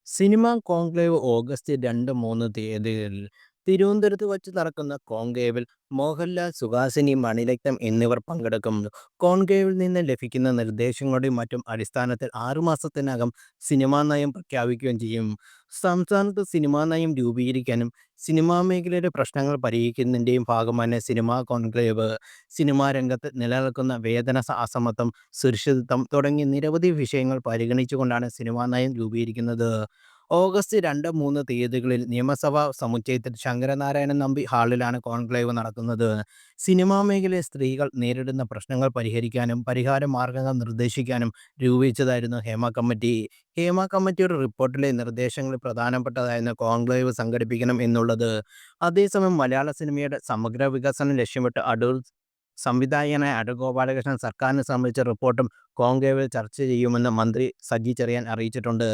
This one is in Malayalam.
സിനിമാ കോൺക്ലേവ് ഓഗസ്റ്റ് 2, 3 തീയതികളിൽ തിരുവനന്തപുരത്ത് വച്ച് നടക്കുന്ന കോൺക്ലേവിൽ മോഹൻലാൽ, സുഹാസിനി, മണിരത്നം എന്നിവർ പങ്കെടുക്കും. കോൺക്ലേവിൽ നിന്ന് ലഭിക്കുന്ന നിർദ്ദേശങ്ങളുടെയും മറ്റും അടിസ്ഥാനത്തിൽ 6 മാസത്തിനകം സിനിമാ നയം പ്രഖ്യാപിക്കുകയും ചെയ്യും. സംസ്ഥാനത്ത് സിനിമാ നയം രൂപീകരിക്കാനും സിനിമാ മേഖലയുടെ പ്രശ്നങ്ങൾ പരിഹരിക്കുന്നതിൻ്റെയും ഭാഗമാണ് സിനിമാ കോൺക്ലേവ്. സിനിമാ രംഗത്ത് നിലനിൽക്കുന്ന വേതന അസമത്വം, സുരക്ഷിതത്വം തുടങ്ങിയ നിരവധി വിഷയങ്ങൾ പരിഗണിച്ചുകൊണ്ടാണ് സിനിമാ നയം രൂപീകരിക്കുന്നത്. ഓഗസ്റ്റ് 2, 3 തീയതികളിൽ നിയമസഭാ സമുച്ചയത്തിൽ ശങ്കരനാരായണൻ നമ്പി ഹാളിലാണ് കോൺക്ലേവ് നടക്കുന്നത്. സിനിമാ മേഖലയിൽ സ്ത്രീകൾ നേരിടുന്ന പ്രശ്നങ്ങൾ പരിഹരിക്കാനും പരിഹാര മാർഗങ്ങൾ നിർദ്ദേശിക്കാനും രൂപീകരിച്ചതായിരുന്നു ഹേമ കമ്മിറ്റി. ഹേമ കമ്മിറ്റിയുടെ റിപ്പോർട്ടിലെ നിർദ്ദേശങ്ങളിൽ പ്രധാനപ്പെട്ടതായിരുന്നു കോൺക്ലേവ് സംഘടിപ്പിക്കണം എന്നുള്ളത്. അതേസമയം മലയാള സിനിമയുടെ സമഗ്ര വികസനം ലക്ഷ്യമിട്ട് സംവിധായകനായ അടൂർ ഗോപാലകൃഷ്ണൻ സർക്കാരിന് സമർപ്പിച്ച റിപ്പോർട്ടും കോൺക്ലേവിൽ ചർച്ച ചെയ്യുമെന്ന് മന്ത്രി സജി ചെറിയാൻ അറിയിച്ചിട്ടുണ്ട്.